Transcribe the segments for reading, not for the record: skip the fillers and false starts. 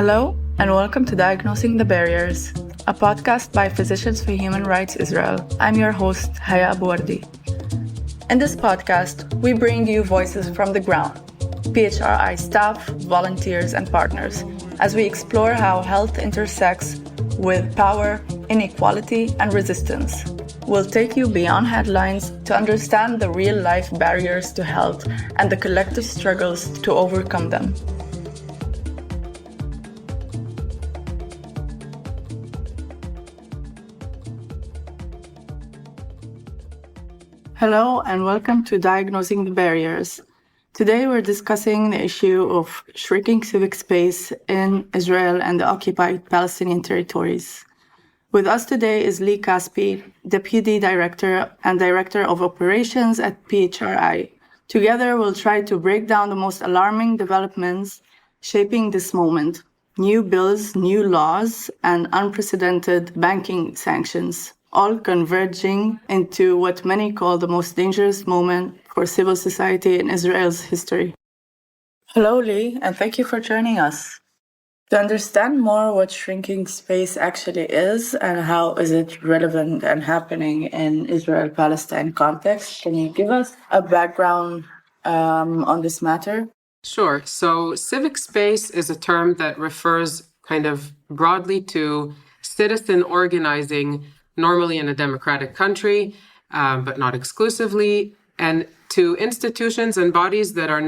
Hello, and welcome to Diagnosing the Barriers, a podcast by Physicians for Human Rights Israel. I'm your host, Haya Abouardi. In this podcast, we bring you voices from the ground, PHRI staff, volunteers, and partners, as we explore how health intersects with power, inequality, and resistance. We'll take you beyond headlines to understand the real-life barriers to health and the collective struggles to overcome them. Hello, and welcome to Diagnosing the Barriers. Today we're discussing the issue of shrinking civic space in Israel and the occupied Palestinian territories. With us today is Lee Caspi, Deputy Director and Director of Operations at PHRI. Together, we'll try to break down the most alarming developments shaping this moment: new bills, new laws, and unprecedented banking sanctions, all converging into what many call the most dangerous moment for civil society in Israel's history. Hello, Lee, and thank you for joining us. To understand more what shrinking space actually is and how is it relevant and happening in Israel-Palestine context, can you give us a background on this matter? Sure. So civic space is a term that refers kind of broadly to citizen organizing, normally in a democratic country, but not exclusively, and to institutions and bodies that are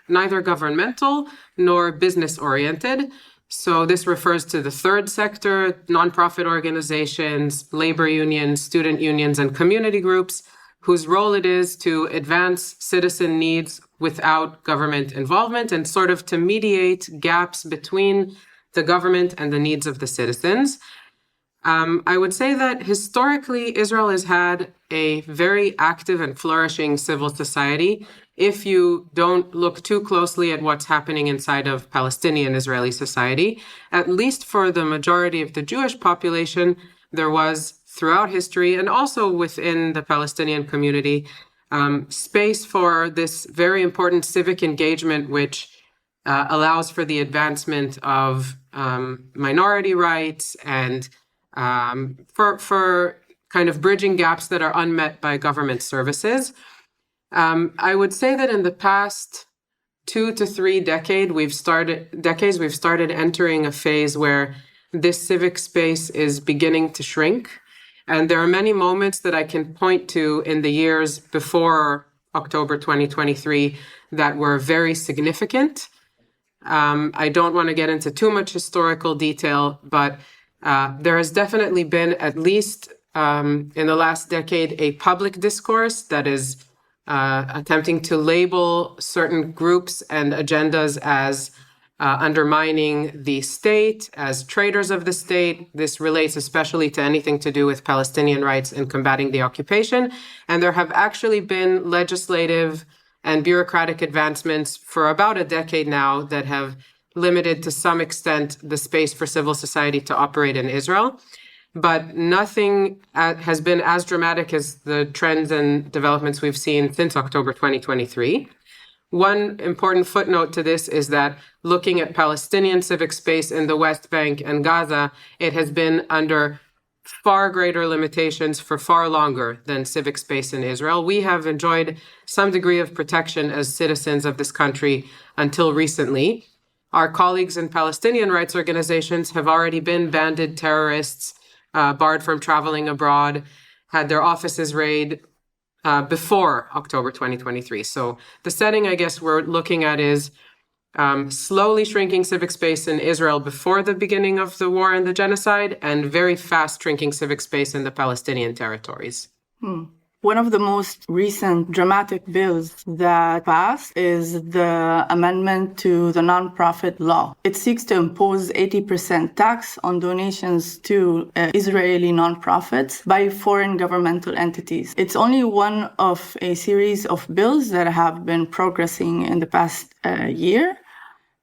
neither governmental nor business-oriented. So this refers to the third sector, nonprofit organizations, labor unions, student unions, and community groups, whose role it is to advance citizen needs without government involvement and sort of to mediate gaps between the government and the needs of the citizens. I would say that historically, Israel has had a very active and flourishing civil society. If you don't look too closely at what's happening inside of Palestinian Israeli society, at least for the majority of the Jewish population, there was throughout history and also within the Palestinian community, space for this very important civic engagement, which allows for the advancement of minority rights and for kind of bridging gaps that are unmet by government services. I would say that in the past 2 to 3 decades, we've started entering a phase where this civic space is beginning to shrink. And there are many moments that I can point to in the years before October 2023 that were very significant. I don't want to get into too much historical detail, but there has definitely been, at least in the last decade, a public discourse that is attempting to label certain groups and agendas as undermining the state, as traitors of the state. This relates especially to anything to do with Palestinian rights and combating the occupation. And there have actually been legislative and bureaucratic advancements for about a decade now that have limited to some extent the space for civil society to operate in Israel. But nothing has been as dramatic as the trends and developments we've seen since October 2023. One important footnote to this is that looking at Palestinian civic space in the West Bank and Gaza, it has been under far greater limitations for far longer than civic space in Israel. We have enjoyed some degree of protection as citizens of this country until recently. Our colleagues in Palestinian rights organizations have already been banded terrorists, barred from traveling abroad, had their offices raided before October 2023. So the setting, I guess, we're looking at is slowly shrinking civic space in Israel before the beginning of the war and the genocide, and very fast shrinking civic space in the Palestinian territories. One of the most recent dramatic bills that passed is the amendment to the nonprofit law. It seeks to impose 80% tax on donations to Israeli nonprofits by foreign governmental entities. It's only one of a series of bills that have been progressing in the past year,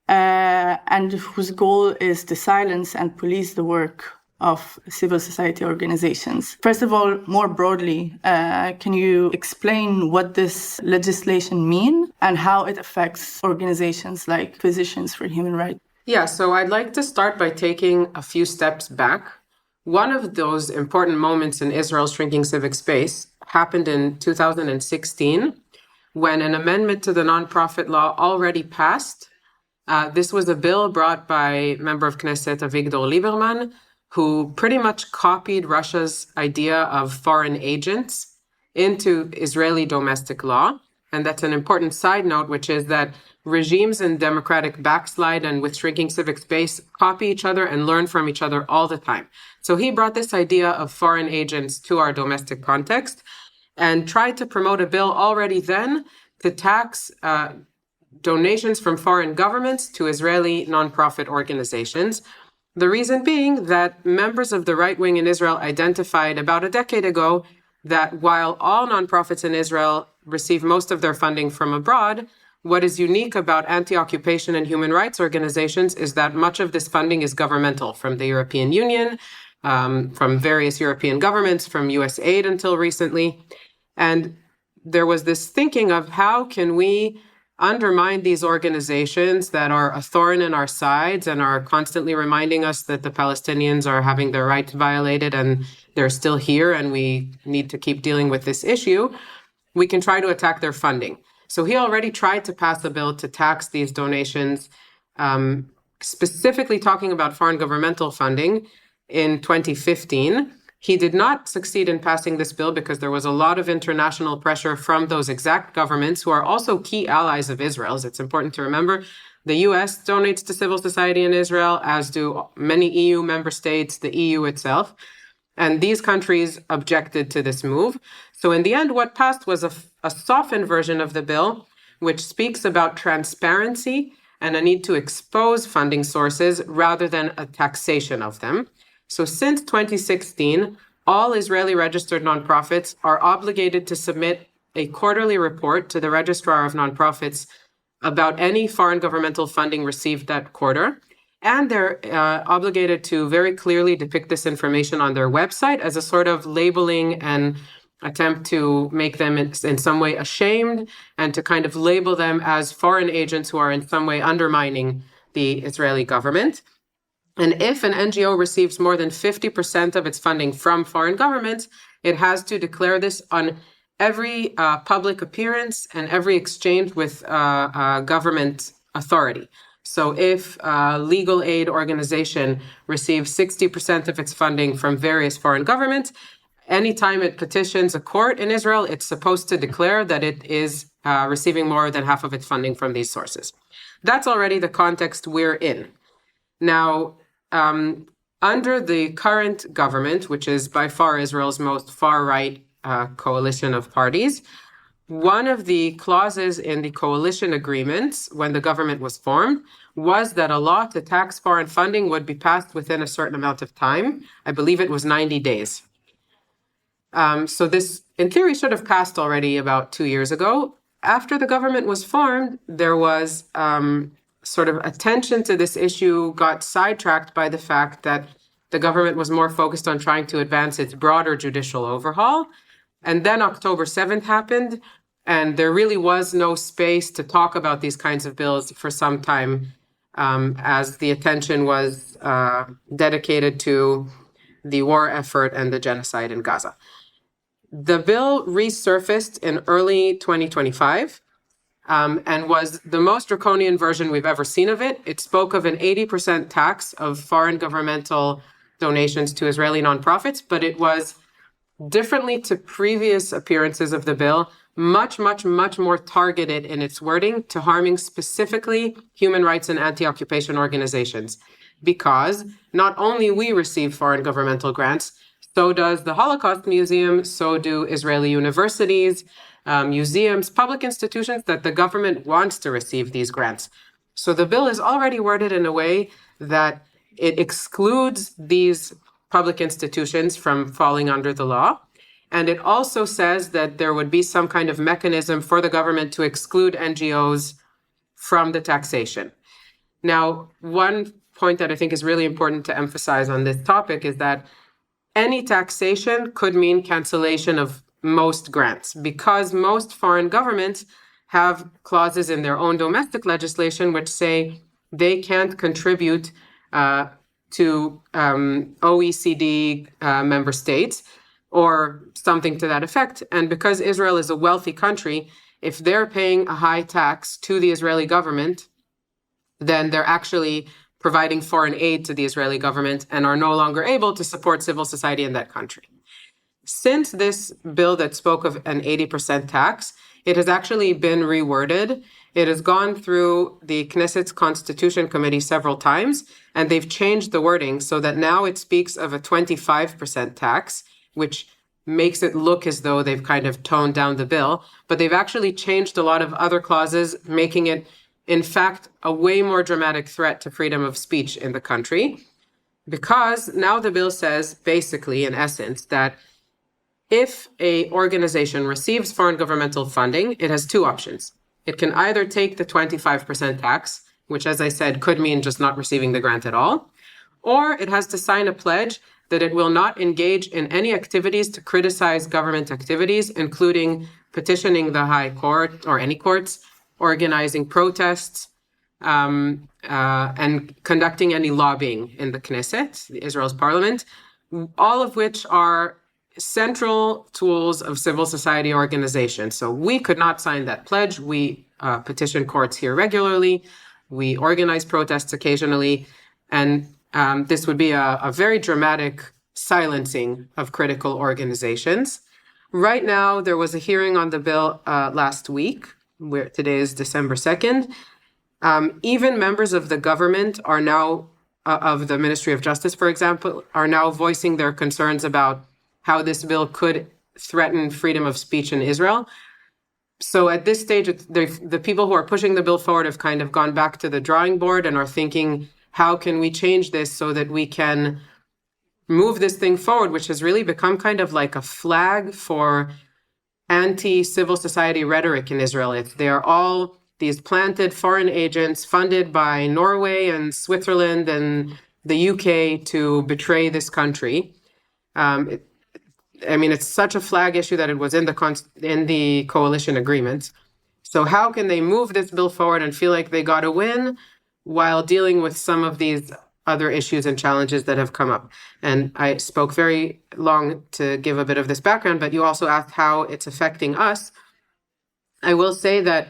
and whose goal is to silence and police the work of civil society organizations. First of all, more broadly, can you explain what this legislation means and how it affects organizations like Physicians for Human Rights? Yeah, so I'd like to start by taking a few steps back. One of those important moments in Israel's shrinking civic space happened in 2016 when an amendment to the nonprofit law already passed. This was a bill brought by member of Knesset Avigdor Lieberman, who pretty much copied Russia's idea of foreign agents into Israeli domestic law. And that's an important side note, which is that regimes in democratic backslide and with shrinking civic space copy each other and learn from each other all the time. So he brought this idea of foreign agents to our domestic context and tried to promote a bill already then to tax donations from foreign governments to Israeli nonprofit organizations. The reason being that members of the right wing in Israel identified about a decade ago that while all nonprofits in Israel receive most of their funding from abroad, what is unique about anti-occupation and human rights organizations is that much of this funding is governmental, from the European Union, from various European governments, from US aid until recently. And there was this thinking of how can we undermine these organizations that are a thorn in our sides and are constantly reminding us that the Palestinians are having their rights violated and they're still here and we need to keep dealing with this issue. We can try to attack their funding. So he already tried to pass a bill to tax these donations, specifically talking about foreign governmental funding in 2015. He did not succeed in passing this bill because there was a lot of international pressure from those exact governments who are also key allies of Israel's. It's important to remember the US donates to civil society in Israel, as do many EU member states, the EU itself. And these countries objected to this move. So in the end, what passed was a softened version of the bill, which speaks about transparency and a need to expose funding sources rather than a taxation of them. So since 2016, all Israeli registered nonprofits are obligated to submit a quarterly report to the Registrar of Nonprofits about any foreign governmental funding received that quarter. And they're obligated to very clearly depict this information on their website as a sort of labeling and attempt to make them in some way ashamed and to kind of label them as foreign agents who are in some way undermining the Israeli government. And if an NGO receives more than 50% of its funding from foreign governments, it has to declare this on every public appearance and every exchange with government authority. So if a legal aid organization receives 60% of its funding from various foreign governments, anytime it petitions a court in Israel, it's supposed to declare that it is receiving more than half of its funding from these sources. That's already the context we're in. Now, under the current government, which is by far Israel's most far-right coalition of parties, one of the clauses in the coalition agreements when the government was formed was that a law to tax foreign funding would be passed within a certain amount of time. I believe it was 90 days. So this, in theory, should have passed already about 2 years ago. After the government was formed, there was sort of attention to this issue got sidetracked by the fact that the government was more focused on trying to advance its broader judicial overhaul. And then October 7th happened, and there really was no space to talk about these kinds of bills for some time, as the attention was dedicated to the war effort and the genocide in Gaza. The bill resurfaced in early 2025 and was the most draconian version we've ever seen of it. It spoke of an 80% tax of foreign governmental donations to Israeli nonprofits, but it was, differently to previous appearances of the bill, much more targeted in its wording to harming specifically human rights and anti-occupation organizations. Because not only we receive foreign governmental grants, so does the Holocaust Museum, so do Israeli universities, museums, public institutions that the government wants to receive these grants. So the bill is already worded in a way that it excludes these public institutions from falling under the law. And it also says that there would be some kind of mechanism for the government to exclude NGOs from the taxation. Now, one point that I think is really important to emphasize on this topic is that any taxation could mean cancellation of most grants, because most foreign governments have clauses in their own domestic legislation which say they can't contribute to OECD member states or something to that effect. And because Israel is a wealthy country, if they're paying a high tax to the Israeli government, then they're actually providing foreign aid to the Israeli government and are no longer able to support civil society in that country. Since this bill that spoke of an 80% tax, it has actually been reworded. It has gone through the Knesset's Constitution Committee several times, and they've changed the wording so that now it speaks of a 25% tax, which makes it look as though they've kind of toned down the bill. But they've actually changed a lot of other clauses, making it, in fact, a way more dramatic threat to freedom of speech in the country. Because now the bill says, basically, in essence, that if a organization receives foreign governmental funding, it has two options. It can either take the 25% tax, which, as I said, could mean just not receiving the grant at all, or it has to sign a pledge that it will not engage in any activities to criticize government activities, including petitioning the High Court or any courts, organizing protests, and conducting any lobbying in the Knesset, Israel's parliament, all of which are central tools of civil society organizations. So we could not sign that pledge. We petition courts here regularly. We organize protests occasionally. And this would be a very dramatic silencing of critical organizations. Right now, there was a hearing on the bill last week, where today is December 2nd. Even members of the government are now, of the Ministry of Justice, for example, are now voicing their concerns about how this bill could threaten freedom of speech in Israel. So at this stage, the people who are pushing the bill forward have kind of gone back to the drawing board and are thinking, how can we change this so that we can move this thing forward, which has really become kind of like a flag for anti-civil society rhetoric in Israel. They are all these planted foreign agents funded by Norway and Switzerland and the UK to betray this country. It's such a flag issue that it was in the coalition agreement. So how can they move this bill forward and feel like they got a win while dealing with some of these other issues and challenges that have come up? And I spoke very long to give a bit of this background, but you also asked how it's affecting us. I will say that,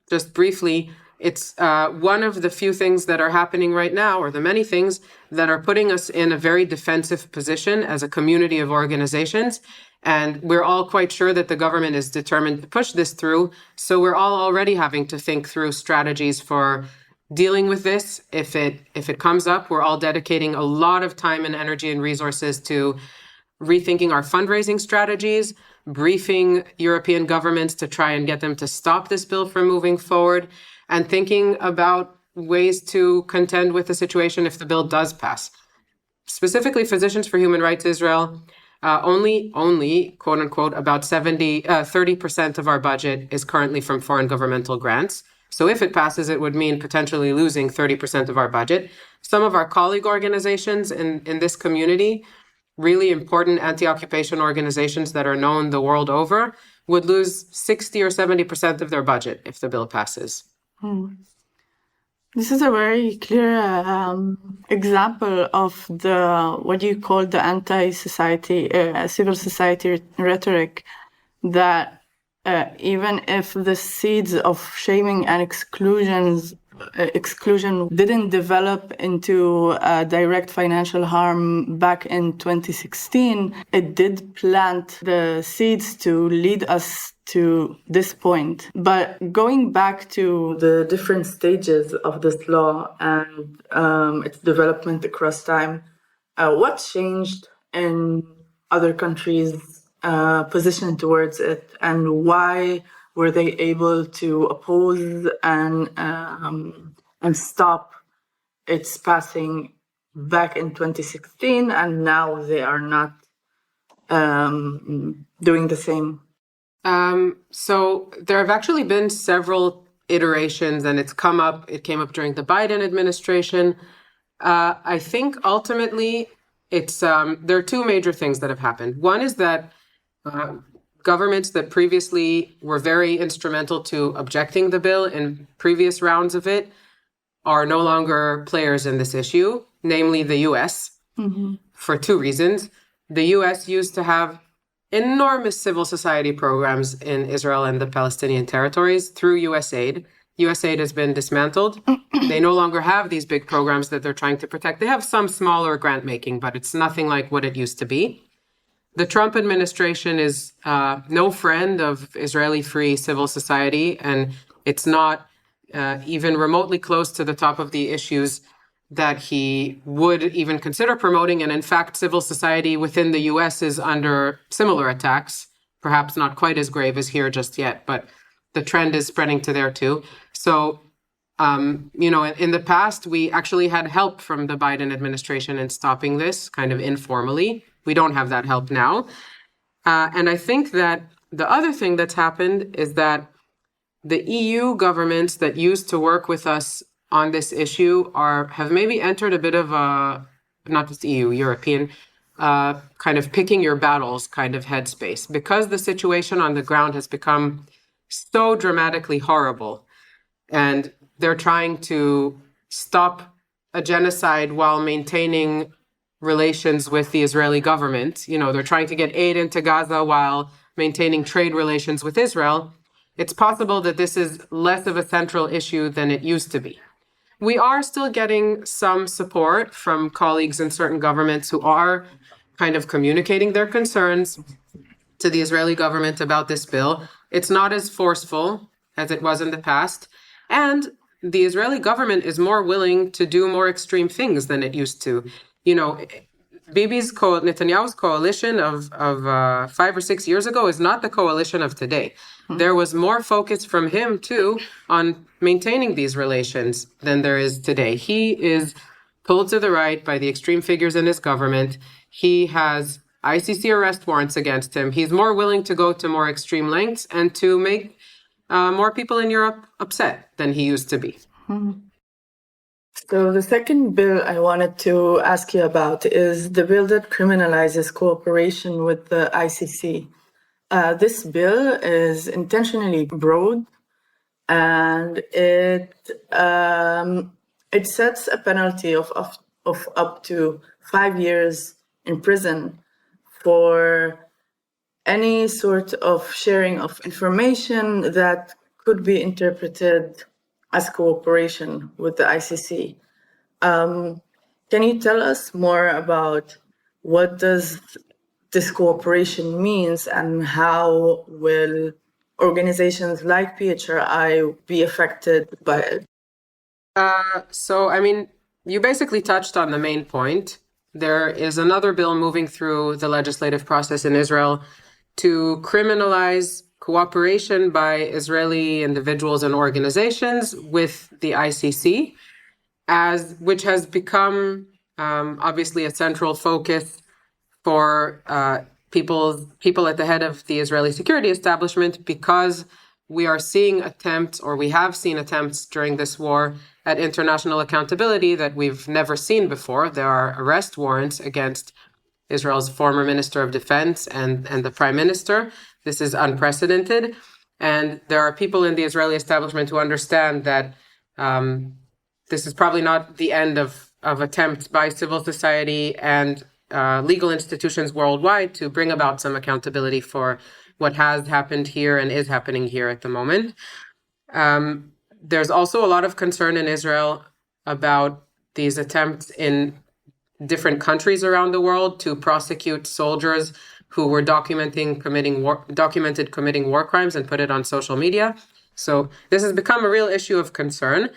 just briefly, it's one of the few things that are happening right now, or the many things that are putting us in a very defensive position as a community of organizations. And we're all quite sure that the government is determined to push this through. So we're all already having to think through strategies for dealing with this. If it comes up, we're all dedicating a lot of time and energy and resources to rethinking our fundraising strategies, briefing European governments to try and get them to stop this bill from moving forward, and thinking about ways to contend with the situation if the bill does pass. Specifically, Physicians for Human Rights Israel, only, quote unquote, about 30% of our budget is currently from foreign governmental grants. So if it passes, it would mean potentially losing 30% of our budget. Some of our colleague organizations in this community, really important anti-occupation organizations that are known the world over, would lose 60 or 70% of their budget if the bill passes. This is a very clear example of what you call the anti-society, civil society rhetoric, that even if the seeds of shaming and exclusion didn't develop into direct financial harm back in 2016, it did plant the seeds to lead us to this point. But going back to the different stages of this law and its development across time, what changed in other countries' position towards it, and why were they able to oppose and stop its passing back in 2016, and now they are not doing the same? So there have actually been several iterations, and it came up during the Biden administration. I think ultimately there are two major things that have happened. One is that governments that previously were very instrumental to objecting the bill in previous rounds of it are no longer players in this issue, namely the US, for two reasons. The US used to have enormous civil society programs in Israel and the Palestinian territories through USAID. USAID has been dismantled. They no longer have these big programs that they're trying to protect. They have some smaller grant making, but it's nothing like what it used to be. The Trump administration is no friend of Israeli free civil society, and it's not even remotely close to the top of the issues that he would even consider promoting. And in fact, civil society within the US is under similar attacks, perhaps not quite as grave as here just yet, but the trend is spreading to there too. So, in the past, we actually had help from the Biden administration in stopping this kind of informally. We don't have that help now. And I think that the other thing that's happened is that the EU governments that used to work with us on this issue have maybe entered a bit of a, not just EU, European, kind of picking your battles kind of headspace, because the situation on the ground has become so dramatically horrible. And they're trying to stop a genocide while maintaining relations with the Israeli government. They're trying to get aid into Gaza while maintaining trade relations with Israel. It's possible that this is less of a central issue than it used to be. We are still getting some support from colleagues in certain governments who are kind of communicating their concerns to the Israeli government about this bill. It's not as forceful as it was in the past. And the Israeli government is more willing to do more extreme things than it used to. Netanyahu's coalition of 5 or 6 years ago is not the coalition of today. There was more focus from him, too, on maintaining these relations than there is today. He is pulled to the right by the extreme figures in his government. He has ICC arrest warrants against him. He's more willing to go to more extreme lengths and to make more people in Europe upset than he used to be. So the second bill I wanted to ask you about is the bill that criminalizes cooperation with the ICC. This bill is intentionally broad, and it sets a penalty of up to 5 years in prison for any sort of sharing of information that could be interpreted as cooperation with the ICC. Can you tell us more about what does this cooperation means and how will organizations like PHRI be affected by it? You basically touched on the main point. There is another bill moving through the legislative process in Israel to criminalize cooperation by Israeli individuals and organizations with the ICC, which has become obviously a central focus for people at the head of the Israeli security establishment, because we have seen attempts during this war at international accountability that we've never seen before. There are arrest warrants against Israel's former Minister of Defense and the Prime Minister. This is unprecedented. And there are people in the Israeli establishment who understand that this is probably not the end of attempts by civil society and legal institutions worldwide to bring about some accountability for what has happened here and is happening here at the moment. There's also a lot of concern in Israel about these attempts in different countries around the world to prosecute soldiers who were documented committing war crimes and put it on social media. So this has become a real issue of concern.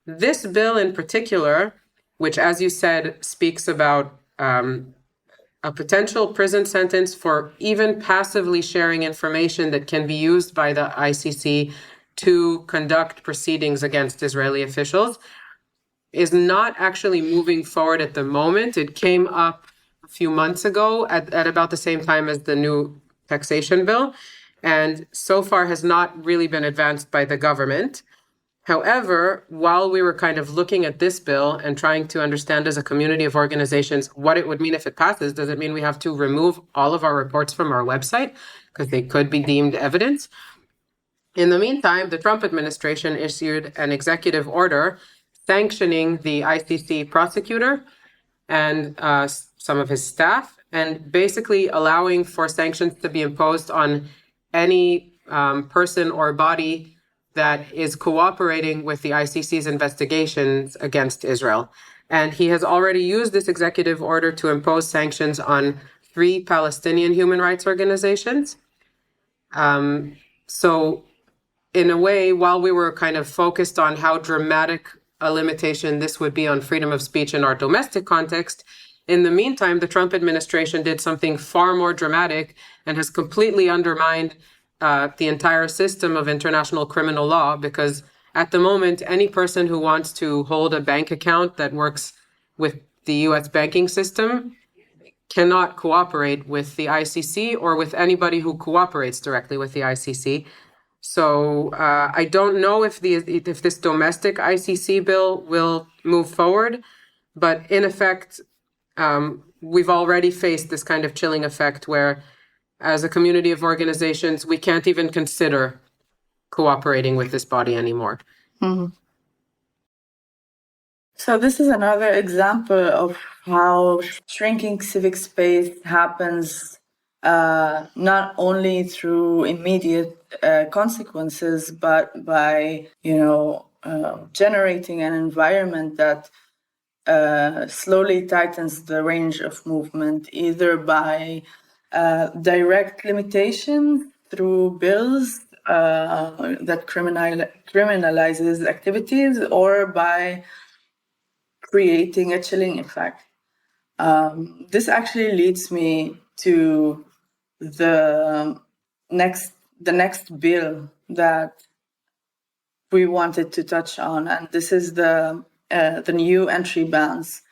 This bill in particular, which, as you said, speaks about a potential prison sentence for even passively sharing information that can be used by the ICC to conduct proceedings against Israeli officials, is not actually moving forward at the moment. It came up a few months ago at about the same time as the new taxation bill, and so far has not really been advanced by the government. However, while we were kind of looking at this bill and trying to understand as a community of organizations what it would mean if it passes, does it mean we have to remove all of our reports from our website because they could be deemed evidence? In the meantime, the Trump administration issued an executive order sanctioning the ICC prosecutor and some of his staff, and basically allowing for sanctions to be imposed on any person or body that is cooperating with the ICC's investigations against Israel. And he has already used this executive order to impose sanctions on 3 Palestinian human rights organizations. So in a way, while we were kind of focused on how dramatic a limitation this would be on freedom of speech in our domestic context, in the meantime, the Trump administration did something far more dramatic and has completely undermined the entire system of international criminal law, because at the moment, any person who wants to hold a bank account that works with the US banking system cannot cooperate with the ICC or with anybody who cooperates directly with the ICC. So I don't know if this domestic ICC bill will move forward, but in effect, we've already faced this kind of chilling effect where, as a community of organizations, we can't even consider cooperating with this body anymore. Mm-hmm. So this is another example of how shrinking civic space happens not only through immediate consequences, but by generating an environment that slowly tightens the range of movement, either by direct limitation through bills that criminalizes activities, or by creating a chilling effect. This actually leads me to the next bill that we wanted to touch on, and this is the new entry bans.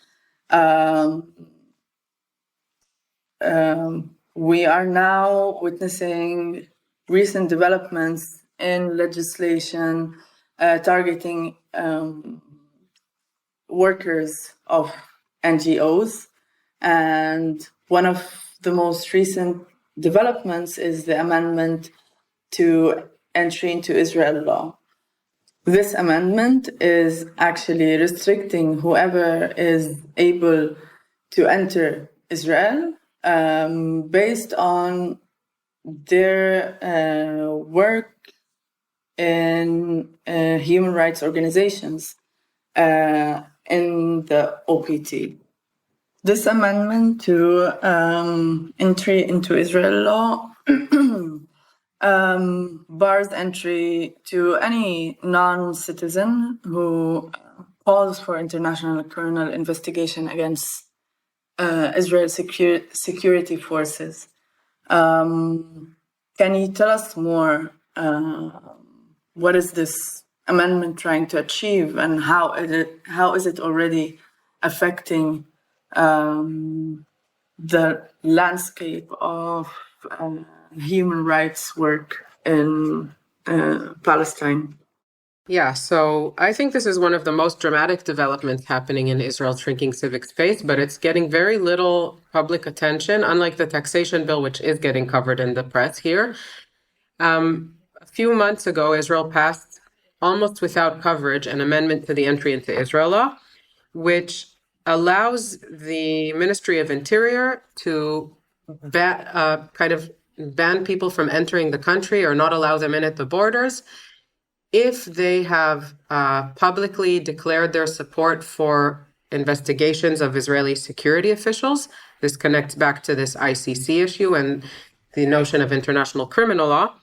We are now witnessing recent developments in legislation targeting workers of NGOs, and one of the most recent developments is the amendment to entry into Israel law. This amendment is actually restricting whoever is able to enter Israel based on their work in human rights organizations in the OPT. This amendment to entry into Israel law bars entry to any non-citizen who calls for international criminal investigation against Israel's security forces. Can you tell us more? What is this amendment trying to achieve, and how is it already affecting the landscape of human rights work in Palestine? Yeah, so I think this is one of the most dramatic developments happening in Israel's shrinking civic space, but it's getting very little public attention, unlike the taxation bill, which is getting covered in the press here. A few months ago, Israel passed, almost without coverage, an amendment to the entry into Israel law, which allows the Ministry of Interior to ban people from entering the country or not allow them in at the borders if they have publicly declared their support for investigations of Israeli security officials. This connects back to this ICC issue and the notion of international criminal law,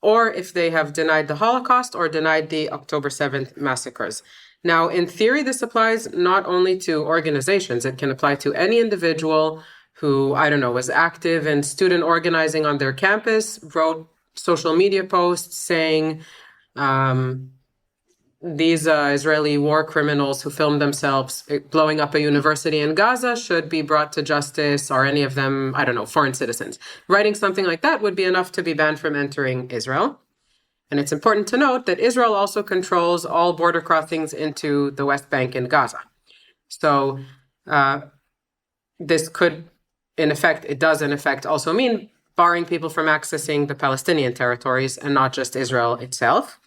or if they have denied the Holocaust or denied the October 7th massacres. Now, in theory, this applies not only to organizations, it can apply to any individual who, was active in student organizing on their campus, wrote social media posts saying, these Israeli war criminals who filmed themselves blowing up a university in Gaza should be brought to justice, or any of them, foreign citizens. Writing something like that would be enough to be banned from entering Israel. And it's important to note that Israel also controls all border crossings into the West Bank and Gaza. So this could, it does in effect also mean barring people from accessing the Palestinian territories and not just Israel itself.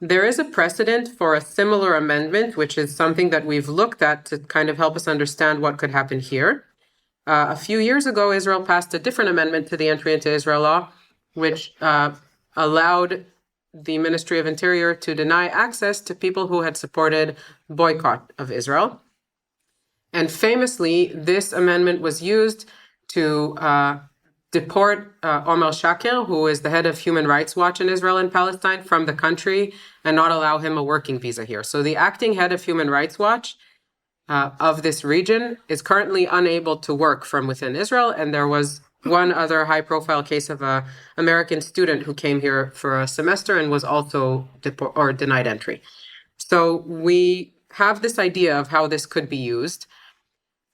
There is a precedent for a similar amendment, which is something that we've looked at to kind of help us understand what could happen here. A few years ago, Israel passed a different amendment to the Entry into Israel law, which allowed the Ministry of Interior to deny access to people who had supported boycott of Israel. And famously, this amendment was used to deport Omar Shakir, who is the head of Human Rights Watch in Israel and Palestine, from the country and not allow him a working visa here. So the acting head of Human Rights Watch of this region is currently unable to work from within Israel. And there was one other high-profile case of an American student who came here for a semester and was also denied entry. So we have this idea of how this could be used.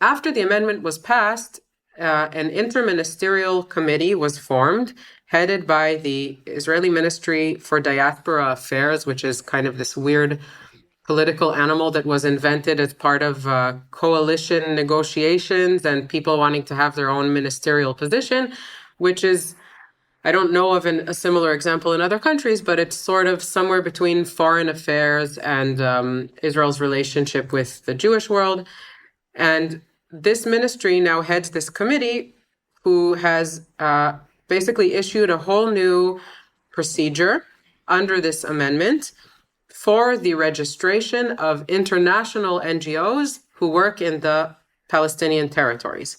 After the amendment was passed, an interministerial committee was formed, headed by the Israeli Ministry for Diaspora Affairs, which is kind of this weird political animal that was invented as part of coalition negotiations and people wanting to have their own ministerial position, which is, I don't know of a similar example in other countries, but it's sort of somewhere between foreign affairs and Israel's relationship with the Jewish world. And this ministry now heads this committee who has basically issued a whole new procedure under this amendment for the registration of international NGOs who work in the Palestinian territories.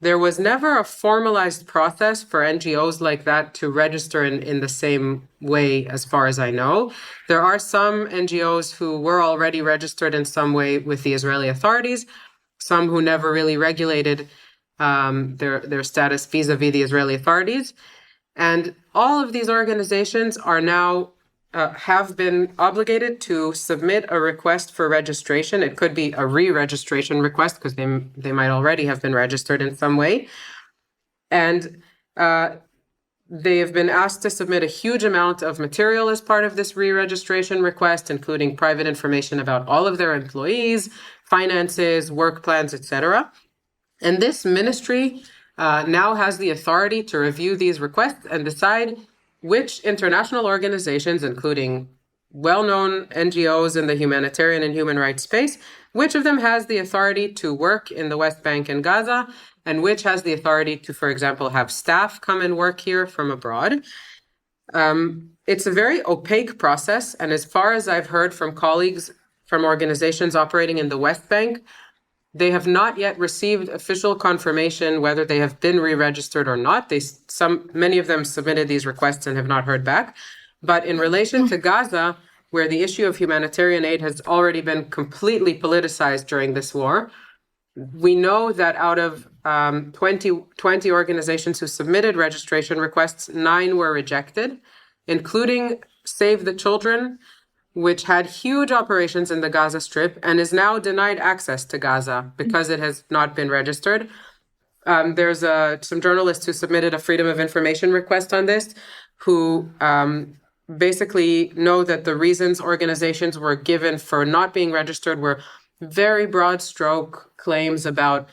There was never a formalized process for NGOs like that to register in the same way, as far as I know. There are some NGOs who were already registered in some way with the Israeli authorities, some who never really regulated their status vis-a-vis the Israeli authorities. And all of these organizations are now have been obligated to submit a request for registration. It could be a re-registration request because they might already have been registered in some way. And they have been asked to submit a huge amount of material as part of this re-registration request, including private information about all of their employees, finances, work plans, etc. And this ministry now has the authority to review these requests and decide which international organizations, including well-known NGOs in the humanitarian and human rights space, which of them has the authority to work in the West Bank and Gaza, and which has the authority to, for example, have staff come and work here from abroad. It's a very opaque process, and as far as I've heard from colleagues from organizations operating in the West Bank, they have not yet received official confirmation whether they have been re-registered or not. Many of them submitted these requests and have not heard back. But in relation to Gaza, where the issue of humanitarian aid has already been completely politicized during this war, we know that out of 20 organizations who submitted registration requests, 9 were rejected, including Save the Children, which had huge operations in the Gaza Strip and is now denied access to Gaza because it has not been registered. There's some journalists who submitted a Freedom of Information request on this, who basically know that the reasons organizations were given for not being registered were very broad stroke claims about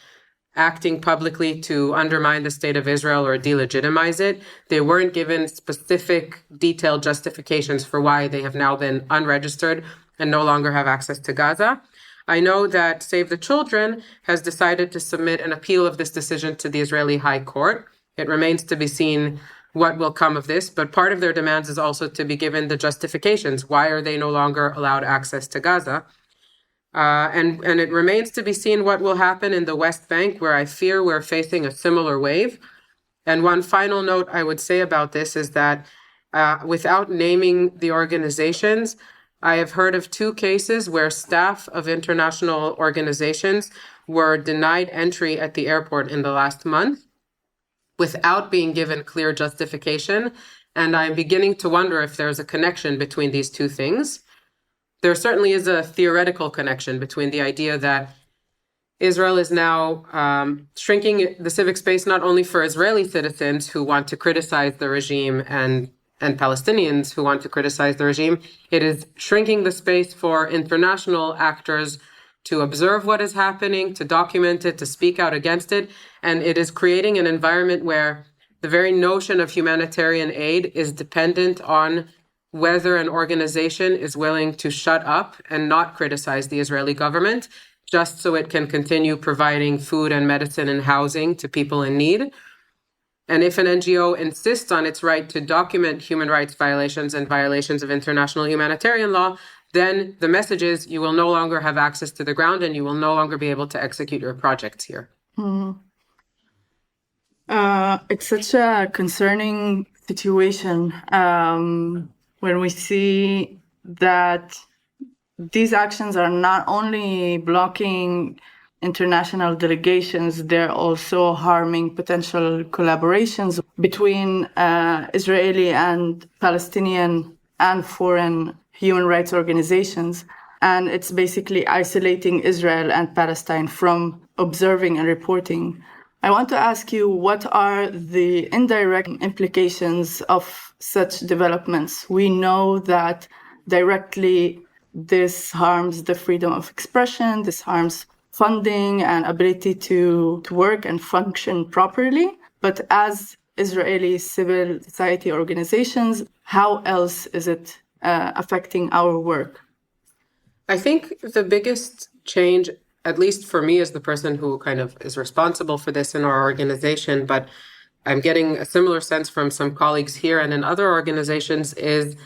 acting publicly to undermine the state of Israel or delegitimize it. They weren't given specific, detailed justifications for why they have now been unregistered and no longer have access to Gaza. I know that Save the Children has decided to submit an appeal of this decision to the Israeli High Court. It remains to be seen what will come of this, but part of their demands is also to be given the justifications. Why are they no longer allowed access to Gaza? And it remains to be seen what will happen in the West Bank, where I fear we're facing a similar wave. And one final note I would say about this is that without naming the organizations, I have heard of 2 cases where staff of international organizations were denied entry at the airport in the last month without being given clear justification. And I'm beginning to wonder if there's a connection between these 2 things. There certainly is a theoretical connection between the idea that Israel is now shrinking the civic space not only for Israeli citizens who want to criticize the regime and Palestinians who want to criticize the regime. It is shrinking the space for international actors to observe what is happening, to document it, to speak out against it. And it is creating an environment where the very notion of humanitarian aid is dependent on whether an organization is willing to shut up and not criticize the Israeli government just so it can continue providing food and medicine and housing to people in need. And if an NGO insists on its right to document human rights violations and violations of international humanitarian law, then the message is you will no longer have access to the ground and you will no longer be able to execute your projects here. It's such a concerning situation when we see that these actions are not only blocking international delegations, they're also harming potential collaborations between Israeli and Palestinian and foreign human rights organizations. And it's basically isolating Israel and Palestine from observing and reporting. I want to ask you, what are the indirect implications of such developments? We know that directly this harms the freedom of expression, this harms funding and ability to work and function properly. But as Israeli civil society organizations, how else is it affecting our work? I think the biggest change, at least for me as the person who kind of is responsible for this in our organization, but I'm getting a similar sense from some colleagues here and in other organizations, is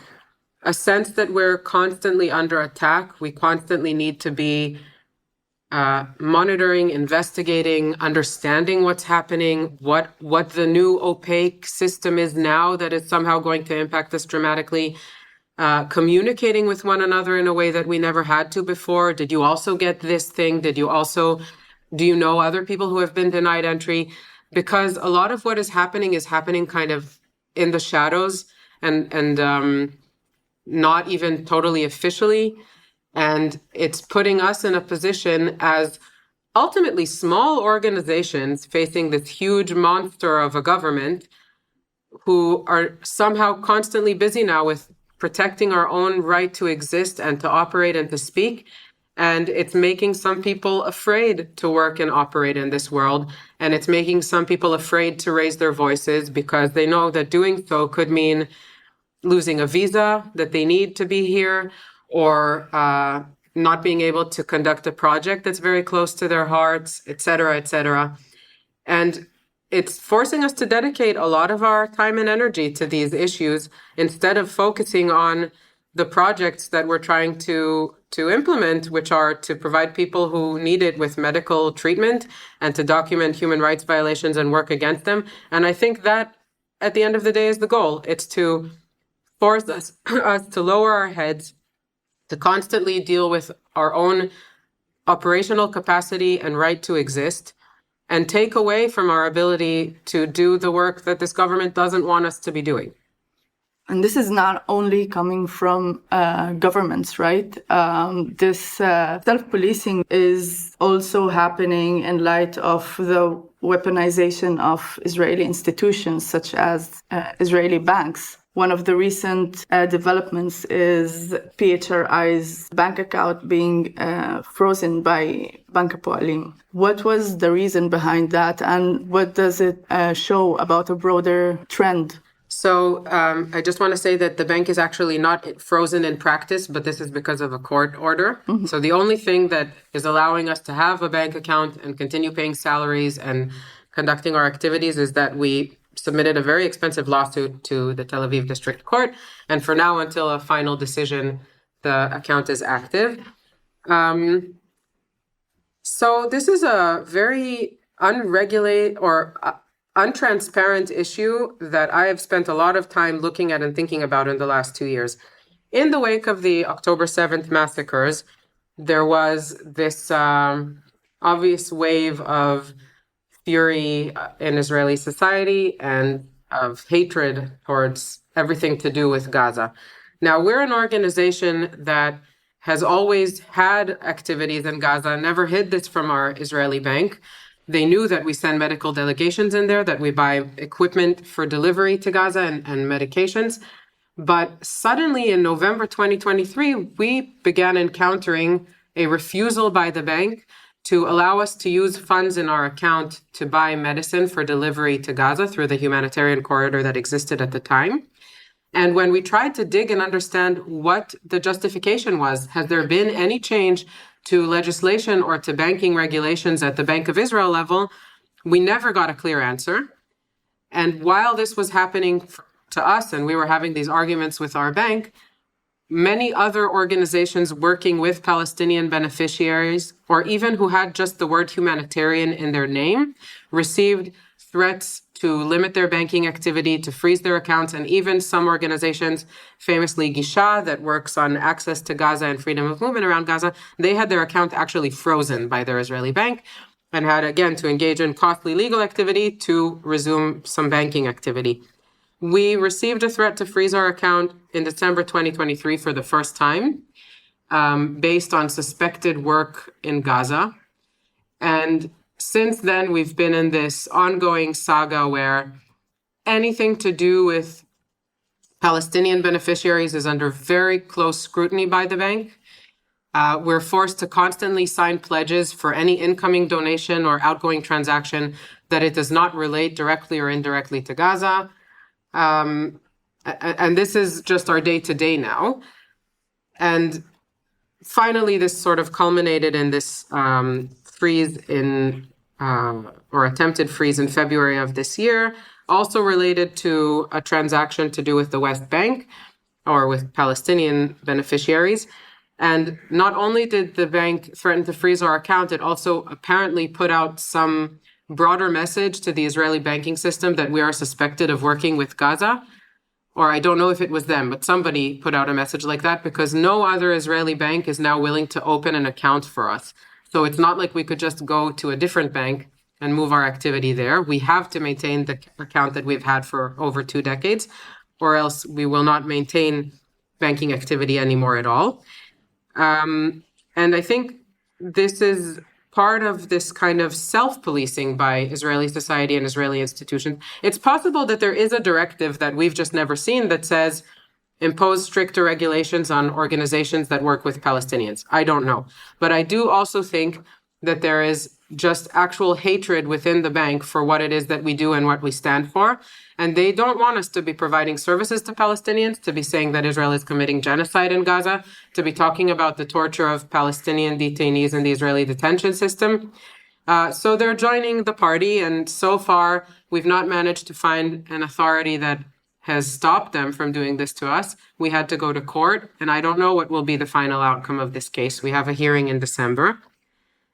a sense that we're constantly under attack. We constantly need to be monitoring, investigating, understanding what's happening, what the new opaque system is now that is somehow going to impact us dramatically, communicating with one another in a way that we never had to before. Did you also get this thing? Do you know other people who have been denied entry? Because a lot of what is happening kind of in the shadows and not even totally officially. And it's putting us in a position as ultimately small organizations facing this huge monster of a government who are somehow constantly busy now with protecting our own right to exist and to operate and to speak. And it's making some people afraid to work and operate in this world. And it's making some people afraid to raise their voices because they know that doing so could mean losing a visa that they need to be here, or not being able to conduct a project that's very close to their hearts, et cetera, et cetera. And it's forcing us to dedicate a lot of our time and energy to these issues instead of focusing on the projects that we're trying to implement, which are to provide people who need it with medical treatment and to document human rights violations and work against them. And I think that at the end of the day is the goal. It's to force us to lower our heads, to constantly deal with our own operational capacity and right to exist, and take away from our ability to do the work that this government doesn't want us to be doing. And this is not only coming from governments, right? This self-policing is also happening in light of the weaponization of Israeli institutions, such as Israeli banks. One of the recent developments is PHRI's bank account being frozen by Bank Hapoalim. What was the reason behind that, and what does it show about a broader trend? So I just want to say that the bank is actually not frozen in practice, but this is because of a court order. Mm-hmm. So the only thing that is allowing us to have a bank account and continue paying salaries and conducting our activities is that we submitted a very expensive lawsuit to the Tel Aviv District Court. And for now, until a final decision, the account is active. So this is a very unregulated or untransparent issue that I have spent a lot of time looking at and thinking about in the last 2 years. In the wake of the October 7th massacres, there was this obvious wave of fury in Israeli society and of hatred towards everything to do with Gaza. Now, we're an organization that has always had activities in Gaza, never hid this from our Israeli bank. They knew that we send medical delegations in there, that we buy equipment for delivery to Gaza and medications. But suddenly in November 2023, we began encountering a refusal by the bank to allow us to use funds in our account to buy medicine for delivery to Gaza through the humanitarian corridor that existed at the time. And when we tried to dig and understand what the justification was, has there been any change to legislation or to banking regulations at the Bank of Israel level, we never got a clear answer. And while this was happening to us and we were having these arguments with our bank, many other organizations working with Palestinian beneficiaries, or even who had just the word humanitarian in their name, received threats to limit their banking activity, to freeze their accounts, and even some organizations, famously Gisha, that works on access to Gaza and freedom of movement around Gaza, they had their account actually frozen by their Israeli bank and had, again, to engage in costly legal activity to resume some banking activity. We received a threat to freeze our account in December 2023 for the first time, based on suspected work in Gaza. And since then, we've been in this ongoing saga where anything to do with Palestinian beneficiaries is under very close scrutiny by the bank. We're forced to constantly sign pledges for any incoming donation or outgoing transaction that it does not relate directly or indirectly to Gaza. And this is just our day-to-day now. And finally, this sort of culminated in this freeze or attempted freeze in February of this year, also related to a transaction to do with the West Bank or with Palestinian beneficiaries. And not only did the bank threaten to freeze our account, it also apparently put out some broader message to the Israeli banking system that we are suspected of working with Gaza. Or I don't know if it was them, but somebody put out a message like that because no other Israeli bank is now willing to open an account for us. So it's not like we could just go to a different bank and move our activity there. We have to maintain the account that we've had for over 2 decades, or else we will not maintain banking activity anymore at all. And I think this is part of this kind of self-policing by Israeli society and Israeli institutions. It's possible that there is a directive that we've just never seen that says impose stricter regulations on organizations that work with Palestinians. I don't know. But I do also think that there is just actual hatred within the bank for what it is that we do and what we stand for. And they don't want us to be providing services to Palestinians, to be saying that Israel is committing genocide in Gaza, to be talking about the torture of Palestinian detainees in the Israeli detention system. So they're joining the party. And so far, we've not managed to find an authority that has stopped them from doing this to us. We had to go to court, and I don't know what will be the final outcome of this case. We have a hearing in December.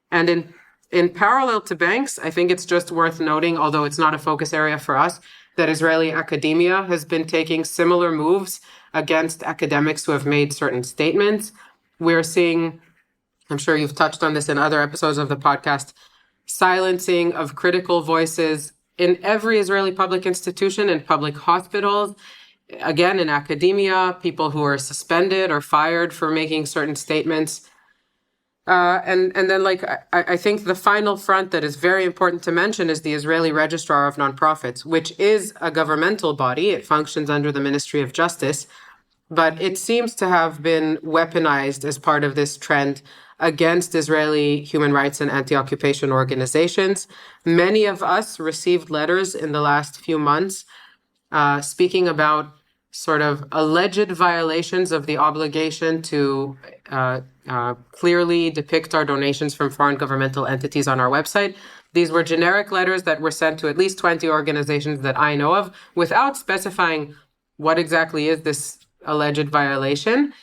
And in parallel to banks, I think it's just worth noting, although it's not a focus area for us, that Israeli academia has been taking similar moves against academics who have made certain statements. We're seeing, I'm sure you've touched on this in other episodes of the podcast, silencing of critical voices in every Israeli public institution and public hospitals. Again, in academia, people who are suspended or fired for making certain statements. And then, I think the final front that is very important to mention is the Israeli Registrar of Nonprofits, which is a governmental body. It functions under the Ministry of Justice, but it seems to have been weaponized as part of this trend against Israeli human rights and anti-occupation organizations. Many of us received letters in the last few months speaking about sort of alleged violations of the obligation to clearly depict our donations from foreign governmental entities on our website. These were generic letters that were sent to at least 20 organizations that I know of without specifying what exactly is this alleged violation.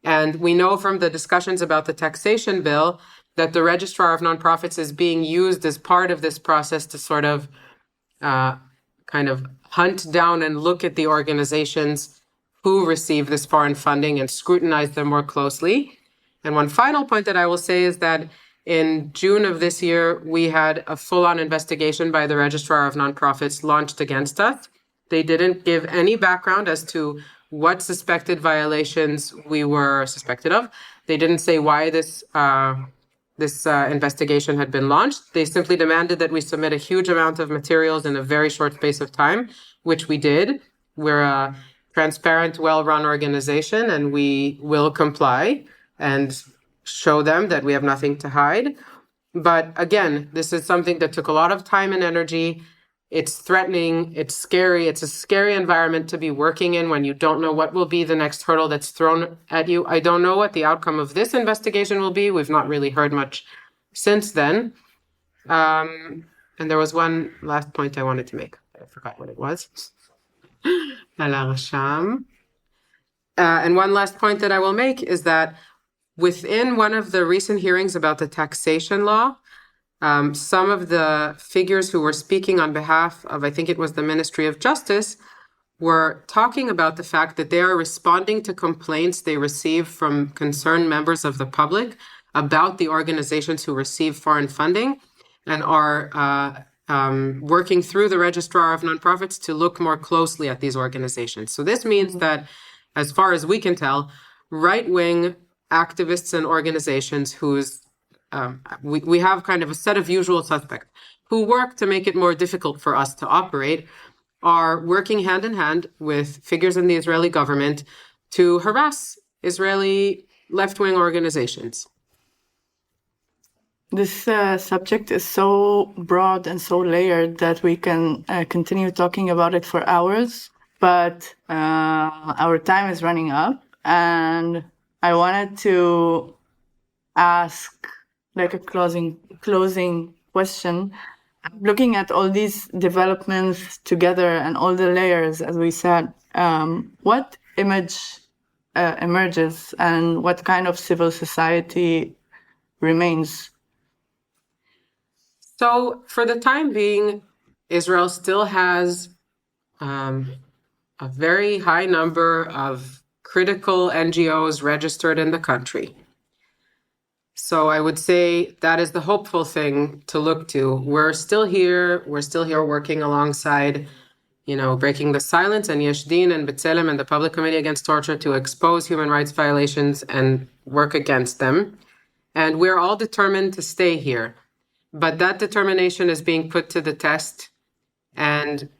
And we know from the discussions about the taxation bill that the Registrar of Nonprofits is being used as part of this process to sort of kind of hunt down and look at the organizations who receive this foreign funding and scrutinize them more closely. And one final point that I will say is that in June of this year, we had a full-on investigation by the Registrar of Nonprofits launched against us. They didn't give any background as to what suspected violations we were suspected of. They didn't say why this investigation had been launched. They simply demanded that we submit a huge amount of materials in a very short space of time, which we did. We're a transparent, well-run organization, and we will comply and show them that we have nothing to hide. But again, this is something that took a lot of time and energy. It's threatening, it's scary, it's a scary environment to be working in when you don't know what will be the next hurdle that's thrown at you. I don't know what the outcome of this investigation will be. We've not really heard much since then. And there was one last point I wanted to make. I forgot what it was. And one last point that I will make is that within one of the recent hearings about the taxation law, some of the figures who were speaking on behalf of, I think it was the Ministry of Justice, were talking about the fact that they are responding to complaints they receive from concerned members of the public about the organizations who receive foreign funding and are working through the Registrar of Nonprofits to look more closely at these organizations. So this means that, as far as we can tell, right-wing activists and organizations whose we have kind of a set of usual suspects who work to make it more difficult for us to operate, are working hand in hand with figures in the Israeli government to harass Israeli left-wing organizations. This subject is so broad and so layered that we can continue talking about it for hours, but our time is running up, and I wanted to ask like a closing question. Looking at all these developments together and all the layers, as we said, what image emerges and what kind of civil society remains? So for the time being, Israel still has a very high number of critical NGOs registered in the country. So I would say that is the hopeful thing to look to. We're still here working alongside, Breaking the Silence and Yesh Din and B'Tselem and the Public Committee Against Torture to expose human rights violations and work against them. And we're all determined to stay here. But that determination is being put to the test. And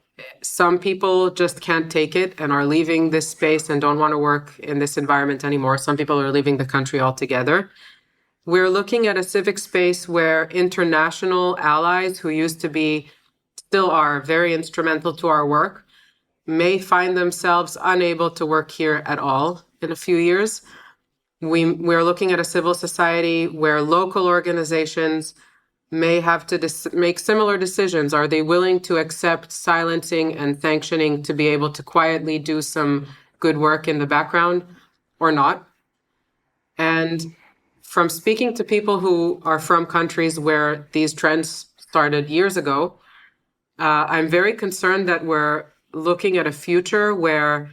some people just can't take it and are leaving this space and don't want to work in this environment anymore. Some people are leaving the country altogether. We're looking at a civic space where international allies who used to be, still are very instrumental to our work, may find themselves unable to work here at all in a few years. We're looking at a civil society where local organizations may have to make similar decisions. Are they willing to accept silencing and sanctioning to be able to quietly do some good work in the background or not? And from speaking to people who are from countries where these trends started years ago, I'm very concerned that we're looking at a future where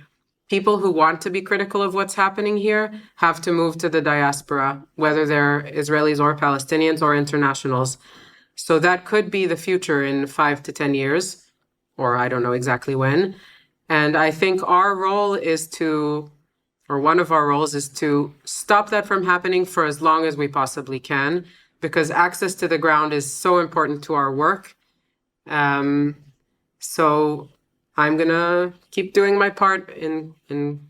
people who want to be critical of what's happening here have to move to the diaspora, whether they're Israelis or Palestinians or internationals. So that could be the future in 5 to 10 years, or I don't know exactly when. And I think our role is to, or one of our roles is to stop that from happening for as long as we possibly can, because access to the ground is so important to our work. So I'm going to keep doing my part in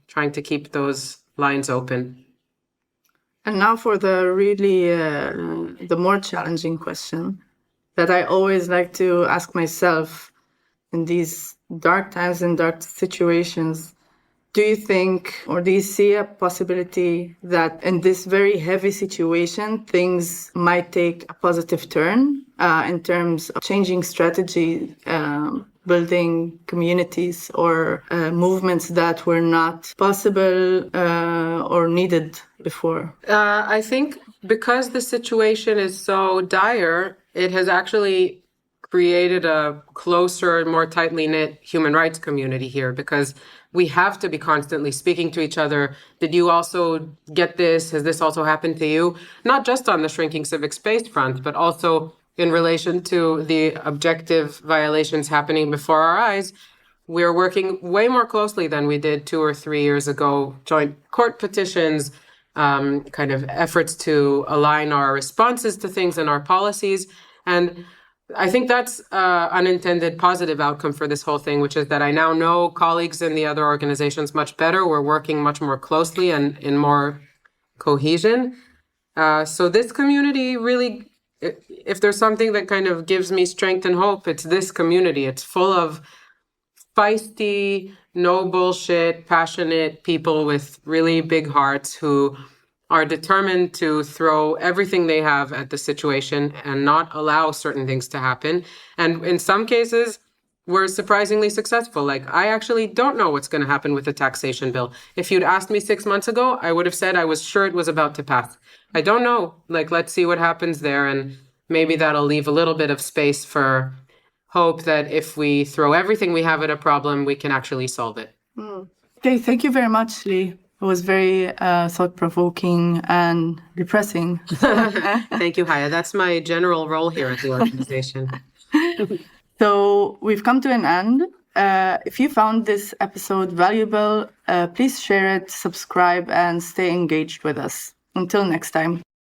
trying to keep those lines open. And now for the really, the more challenging question that I always like to ask myself in these dark times and dark situations. Do you think, or do you see a possibility that in this very heavy situation, things might take a positive turn in terms of changing strategy, building communities or movements that were not possible or needed before? I think because the situation is so dire, it has actually created a closer, more tightly knit human rights community here, because we have to be constantly speaking to each other. Did you also get this? Has this also happened to you? Not just on the shrinking civic space front, but also in relation to the objective violations happening before our eyes. We're working way more closely than we did 2 or 3 years ago. Joint court petitions, kind of efforts to align our responses to things and our policies. And I think that's an unintended positive outcome for this whole thing, which is that I now know colleagues in the other organizations much better. We're working much more closely and in more cohesion. So this community really if there's something that kind of gives me strength and hope, it's this community. It's full of feisty, no bullshit, passionate people with really big hearts who are determined to throw everything they have at the situation and not allow certain things to happen. And in some cases, we're surprisingly successful. Like, I actually don't know what's going to happen with the taxation bill. If you'd asked me 6 months ago, I would have said I was sure it was about to pass. I don't know. Like, let's see what happens there. And maybe that'll leave a little bit of space for hope that if we throw everything we have at a problem, we can actually solve it. Okay, thank you very much, Lee. It was very thought-provoking and depressing. Thank you, Haya. That's my general role here at the organization. So we've come to an end. If you found this episode valuable, please share it, subscribe, and stay engaged with us. Until next time.